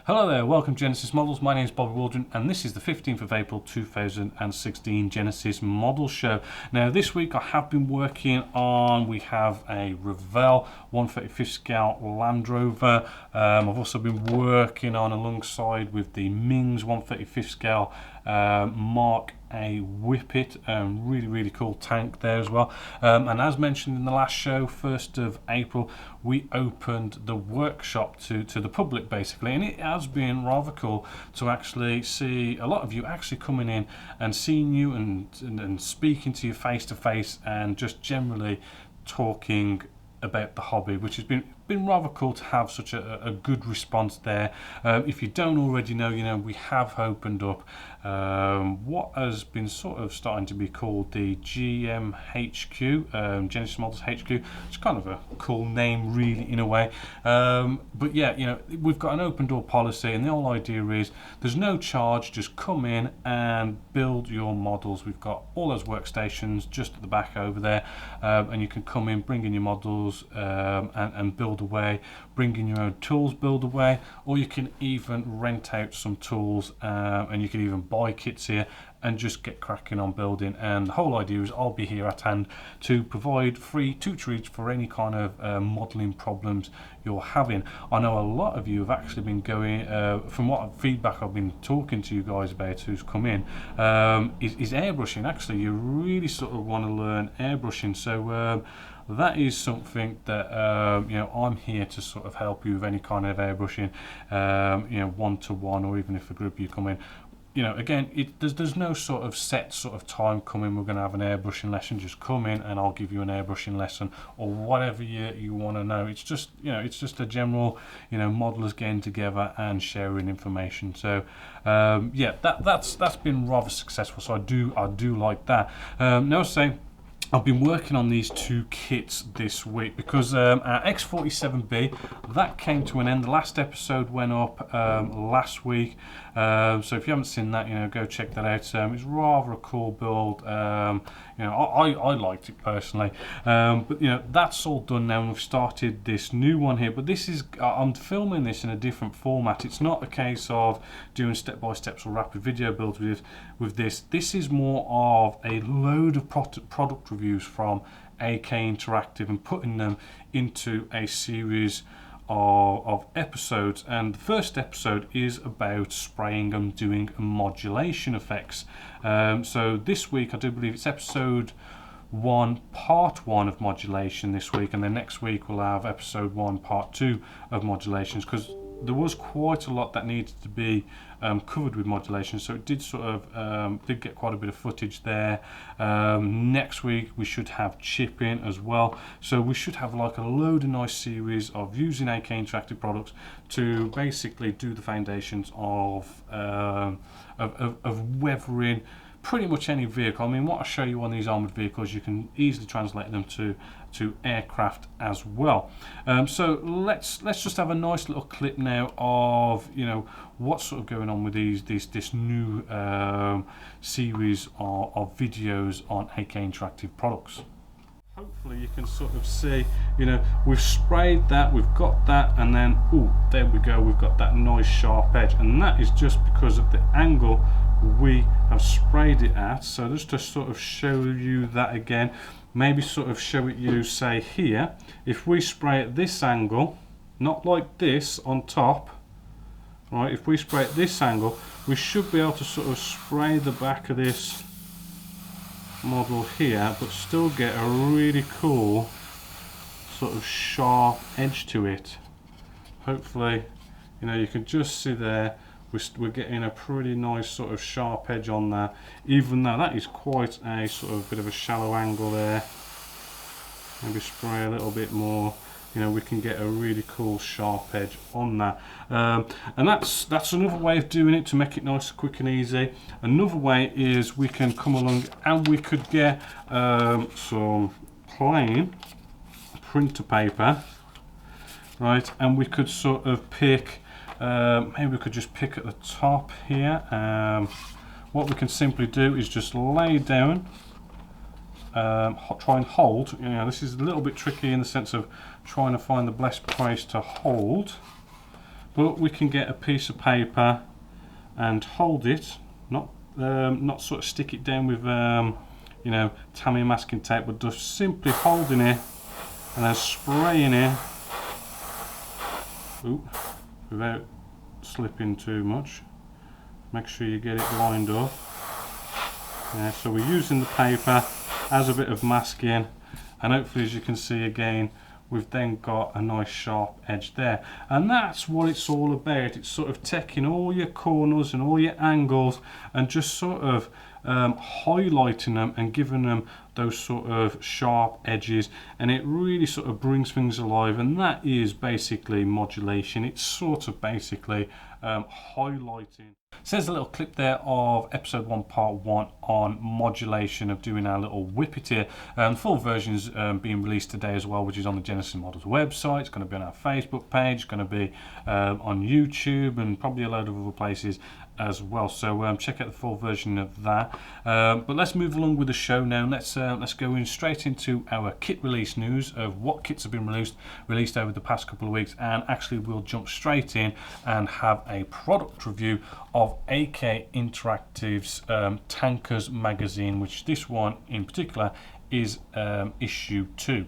Hello there, welcome to Genesis Models. My name is Bobby Waldron and this is the 15th of April 2016 Genesis Model Show. Now this week I have been working on, we have a Revell 1/35 scale Land Rover. I've also been working on alongside with the Mings 1/35 scale Mark A Whippet, really cool tank there as well. And as mentioned in the last show, 1st of April, we opened the workshop to the public basically, and it has been rather cool to actually see a lot of you actually coming in and seeing you and speaking to you face to face and just generally talking about the hobby, which has been rather cool to have such a good response there. If you don't already know, we have opened up what has been sort of starting to be called the GMHQ, Genesis Models HQ. It's kind of a cool name really in a way, but yeah, we've got an open door policy, and the whole idea is there's no charge, just come in and build your models. We've got all those workstations just at the back over there, and you can come in, bring in your models and build away, bring in your own tools, build away, or you can even rent out some tools, and you can even buy kits here and just get cracking on building. And the whole idea is I'll be here at hand to provide free tutorage for any kind of modelling problems you're having. I know a lot of you have actually been going, from what feedback I've been talking to you guys about who's come in, is airbrushing. Actually, you really sort of want to learn airbrushing, so that is something that I'm here to sort of help you with any kind of airbrushing, one-to-one, or even if a group you come in. Again, there's no sort of set sort of time coming, we're going to have an airbrushing lesson. Just come in and I'll give you an airbrushing lesson, or whatever you want to know. It's just a general modelers getting together and sharing information. So yeah, that's been rather successful, so I do like that. Now say I've been working on these two kits this week because our X47B, that came to an end. The last episode went up last week, so if you haven't seen that, go check that out. It's rather a cool build. I liked it personally, but that's all done now, and we've started this new one here. But this is, I'm filming this in a different format. It's not a case of doing step-by-steps or rapid video builds with this. This is more of a load of product reviews from AK Interactive and putting them into a series of episodes. And the first episode is about spraying and doing modulation effects. So this week I do believe it's episode 1 part 1 of modulation this week, and then next week we'll have episode 1 part 2 of modulations, because there was quite a lot that needed to be covered with modulation, so it did sort of did get quite a bit of footage there. Next week we should have chipping as well, so we should have like a load of nice series of using AK Interactive products to basically do the foundations of weathering pretty much any vehicle. I mean, what I show you on these armoured vehicles, you can easily translate them to aircraft as well. So let's just have a nice little clip now of what's sort of going on with this new series of videos on AK Interactive products. Hopefully you can sort of see, we've sprayed that, we've got that, and then there we go, we've got that nice sharp edge, and that is just because of the angle we have sprayed it at. So just to sort of show you that again, maybe sort of show it you, say here, if we spray at this angle, not like this on top, right, if we spray at this angle, we should be able to sort of spray the back of this model here, but still get a really cool sort of sharp edge to it. Hopefully, you can just see there, we're getting a pretty nice sort of sharp edge on there, even though that is quite a sort of bit of a shallow angle there. Maybe spray a little bit more, we can get a really cool sharp edge on that. And that's another way of doing it to make it nice, quick and easy. Another way is we can come along and we could get some plain printer paper, right? And we could sort of pick, maybe we could just pick at the top here. What we can simply do is just lay down, try and hold. You know, this is a little bit tricky in the sense of trying to find the best place to hold, but we can get a piece of paper and hold it, not sort of stick it down with you know, Tamiya masking tape, but just simply holding it and then spraying it without slipping too much. Make sure you get it lined up. Yeah, so we're using the paper as a bit of masking, and hopefully, as you can see again, we've then got a nice sharp edge there. And that's what it's all about. It's sort of taking all your corners and all your angles and just sort of highlighting them and giving them those sort of sharp edges, and it really sort of brings things alive. And that is basically modulation. It's sort of basically highlighting. So there's a little clip there of episode 1 part 1 on modulation, of doing our little whippet here. The full version is being released today as well, which is on the Genesis Models website. It's going to be on our Facebook page, it's going to be on YouTube, and probably a load of other places as well. So check out the full version of that. But let's move along with the show now. Let's go in straight into our kit release news of what kits have been released over the past couple of weeks, and actually we'll jump straight in and have a product review of AK Interactive's Tankers magazine, which this one in particular is issue 2.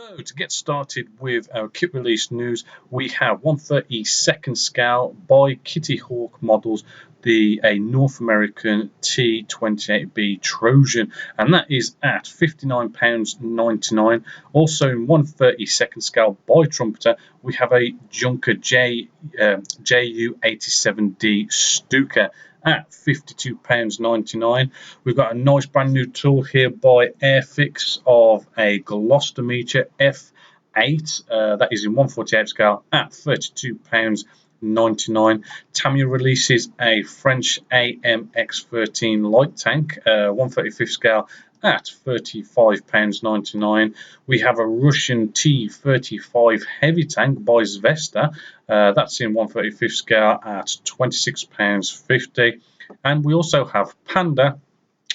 So to get started with our kit release news, we have 1/32 scale by Kitty Hawk Models, a North American T28B Trojan, and that is at £59.99. Also in 1/32 scale by Trumpeter, we have a Junker JU87D Stuka at £52.99. We've got a nice brand new tool here by Airfix of a Glostometer F8, that is in 1/48 scale at £32.99. Tamiya releases a French AMX13 light tank, 1/35 scale at £35.99. We have a Russian T35 heavy tank by Zvesta, that's in 1/35 scale at £26.50. And we also have Panda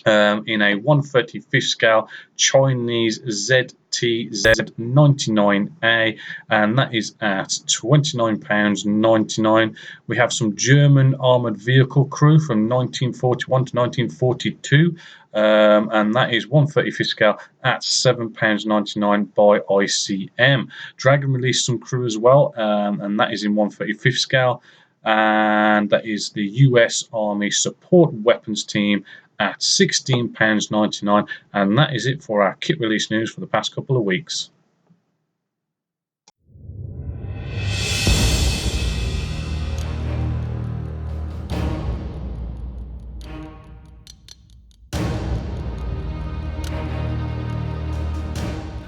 in a 1/35 scale Chinese ZTZ99A, and that is at £29.99. We have some German armoured vehicle crew from 1941 to 1942, and that is 1/35 scale at £7.99 by ICM. Dragon released some crew as well, and that is in 1/35 scale, and that is the US Army Support Weapons Team at £16.99. And that is it for our kit release news for the past couple of weeks.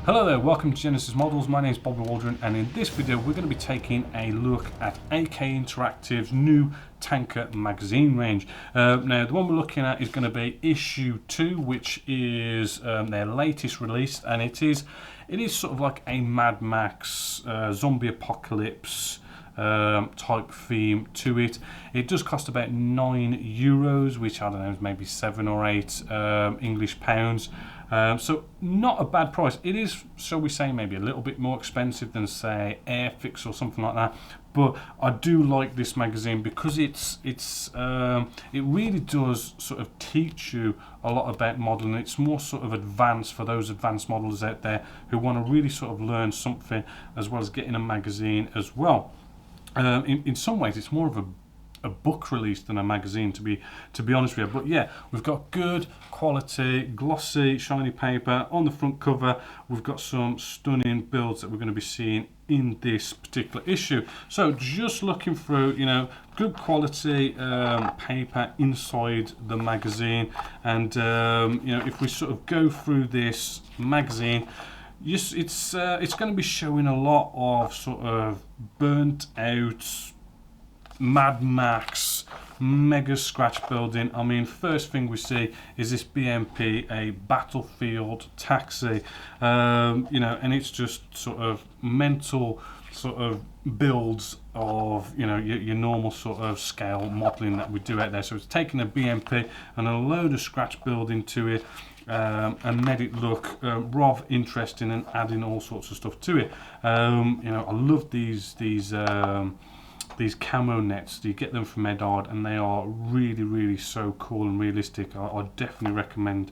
Hello there, welcome to Genesis Models. My name is Bobby Waldron, and in this video we're going to be taking a look at AK Interactive's new Tanker magazine range. Now the one we're looking at is going to be issue 2, which is their latest release, and it is sort of like a Mad Max zombie apocalypse type theme to it. It does cost about €9, which I don't know is maybe 7 or 8 English pounds. So not a bad price. It is, shall we say, maybe a little bit more expensive than say Airfix or something like that. But I do like this magazine because it really does sort of teach you a lot about modelling. It's more sort of advanced for those advanced modelers out there who want to really sort of learn something as well as getting a magazine as well. In some ways, it's more of a book release than a magazine, to be honest with you. But yeah, we've got good quality glossy shiny paper on the front cover. We've got some stunning builds that we're going to be seeing in this particular issue. So just looking through, you know, good quality paper inside the magazine, and you know, if we sort of go through this magazine, yes, it's going to be showing a lot of sort of burnt out Mad Max mega scratch building. I mean, first thing we see is this BMP, a battlefield taxi, you know, and it's just sort of mental sort of builds of, you know, your normal sort of scale modelling that we do out there. So it's taking a BMP and a load of scratch building to it, and made it look rather interesting and adding all sorts of stuff to it. You know, I love these camo nets. You get them from Medard, and they are really so cool and realistic. I definitely recommend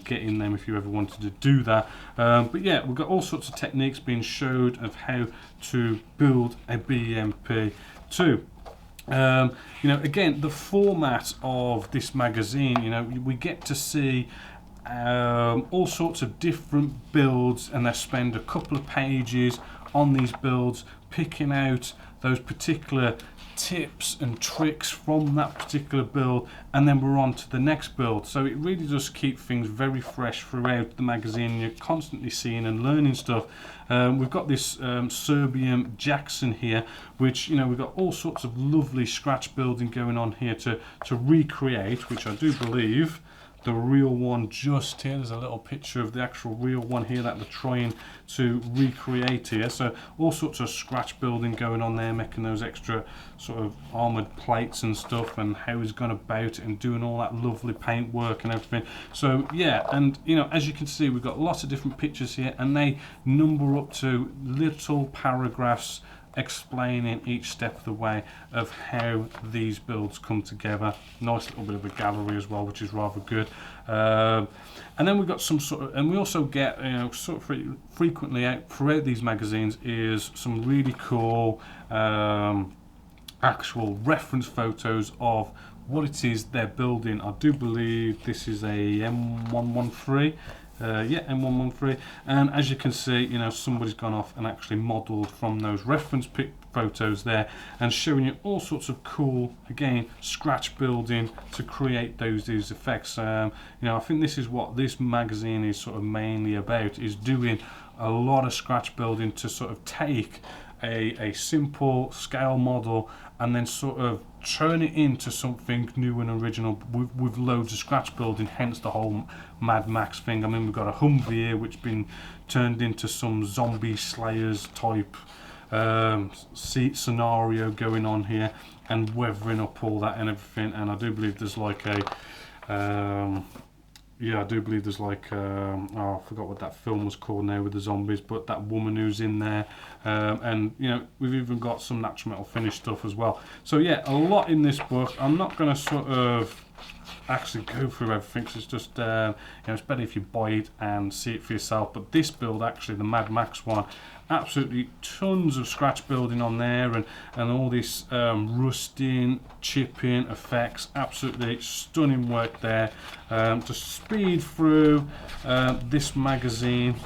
getting them if you ever wanted to do that. But yeah, we've got all sorts of techniques being showed of how to build a BMP too. You know, again, the format of this magazine, you know, we get to see all sorts of different builds, and they spend a couple of pages on these builds picking out those particular tips and tricks from that particular build, and then we're on to the next build. So it really does keep things very fresh throughout the magazine. You're constantly seeing and learning stuff. We've got this Serbian Jackson here, which, you know, we've got all sorts of lovely scratch building going on here to recreate, which I do believe the real one just here. There's a little picture of the actual real one here that they're trying to recreate here. So all sorts of scratch building going on there, making those extra sort of armored plates and stuff, and how he's gone about it and doing all that lovely paint work and everything. So yeah, and you know, as you can see, we've got lots of different pictures here, and they number up to little paragraphs explaining each step of the way of how these builds come together. Nice little bit of a gallery as well, which is rather good. And then we've got some sort of, and we also get, you know, sort of frequently out throughout these magazines is some really cool actual reference photos of what it is they're building. I do believe this is a M113. Yeah, M113, and as you can see, you know, somebody's gone off and actually modelled from those reference photos there, and showing you all sorts of cool, again, scratch building to create these effects. You know, I think this is what this magazine is sort of mainly about, is doing a lot of scratch building to sort of take a simple scale model and then sort of turn it into something new and original with loads of scratch building, hence the whole Mad Max thing. I mean, we've got a Humvee here which been turned into some zombie slayers type scenario going on here, and weathering up all that and everything. And I do believe there's like a yeah, I do believe there's like, oh, I forgot what that film was called now with the zombies, but that woman who's in there. And, you know, we've even got some natural metal finish stuff as well. So, yeah, a lot in this book. I'm not going to sort of actually go through everything, because it's just, you know, it's better if you buy it and see it for yourself. But this build, actually, the Mad Max one, absolutely tons of scratch building on there, and all this rusting, chipping effects. Absolutely stunning work there. To speed through this magazine,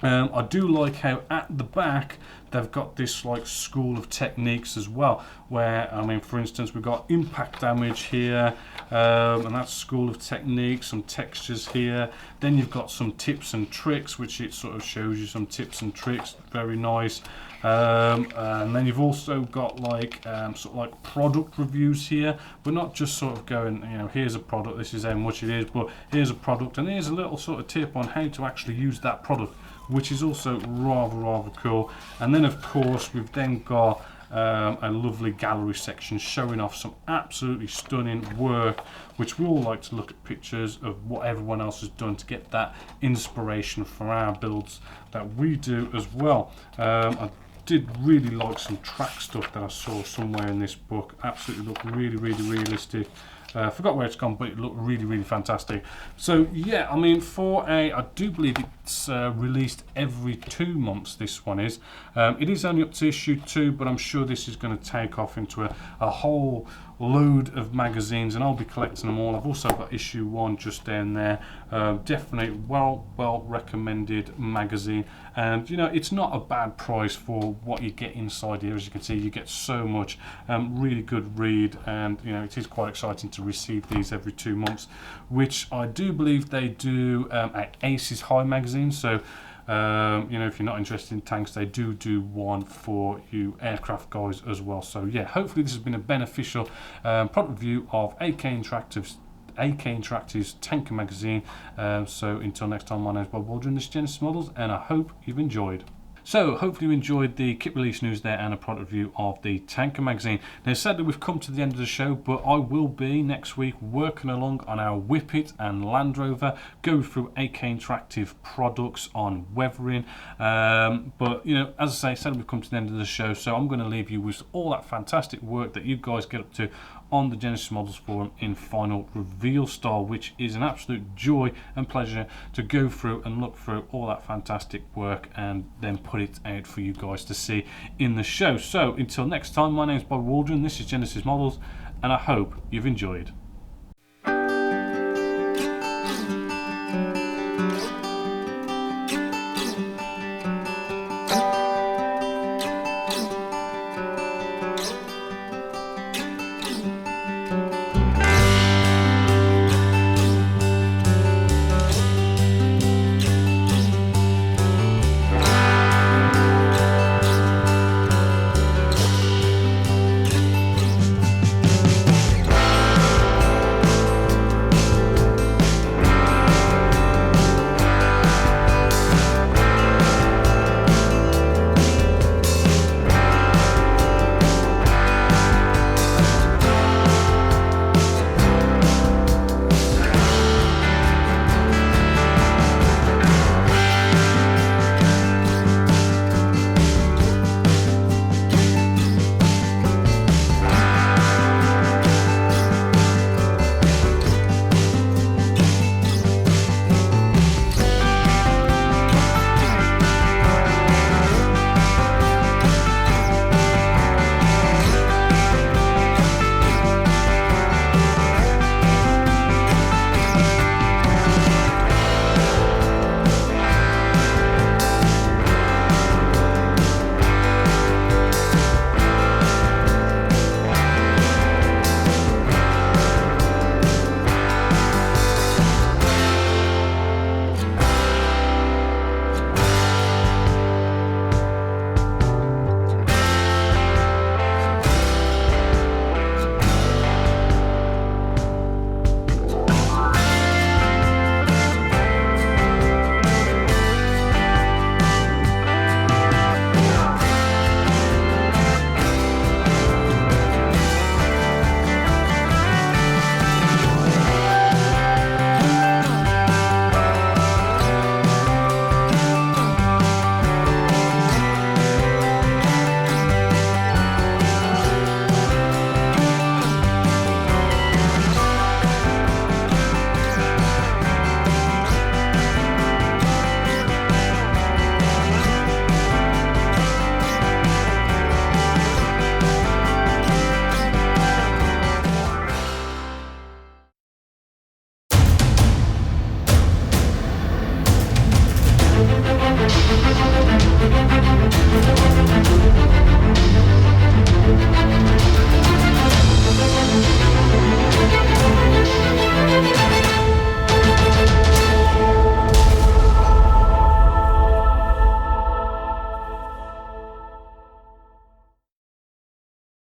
I do like how at the back they've got this like school of techniques as well, where, I mean, for instance, we've got impact damage here, and that's school of techniques, some textures here. Then you've got some tips and tricks, which it sort of shows you some tips and tricks, very nice. And then you've also got like sort of like product reviews here, but not just sort of going, you know, here's a product, this is how much it is, but here's a product, and here's a little sort of tip on how to actually use that product, which is also rather cool. And then of course we've then got a lovely gallery section showing off some absolutely stunning work, which we all like to look at pictures of what everyone else has done to get that inspiration for our builds that we do as well. I did really like some track stuff that I saw somewhere in this book. Absolutely looked really realistic. I forgot where it's gone, but it looked really fantastic. So yeah, I mean, for I do believe it's released every 2 months, this one is. It is only up to issue 2, but I'm sure this is going to take off into a whole load of magazines, and I'll be collecting them all. I've also got issue 1 just down there. Definitely well recommended magazine, and you know, it's not a bad price for what you get inside here. As you can see, you get so much really good read, and you know, it is quite exciting to receive these every 2 months, which I do believe they do at Aces High magazine. So You know, if you're not interested in tanks, they do one for you aircraft guys as well. So yeah, hopefully this has been a beneficial product review of AK Interactive's Tanker Magazine. So until next time, my name is Bob Waldron, this is Genesis Models, and I hope you've enjoyed. So hopefully you enjoyed the kit release news there and a product review of the Tanker Magazine. Now sadly we've come to the end of the show, but I will be next week working along on our Whippet and Land Rover, go through AK Interactive products on weathering. But you know, as I say, sadly we've come to the end of the show, so I'm going to leave you with all that fantastic work that you guys get up to on the Genesis Models forum in final reveal style, which is an absolute joy and pleasure to go through and look through all that fantastic work and then put it out for you guys to see in the show. So until next time, my name is Bob Waldron, this is Genesis Models, and I hope you've enjoyed.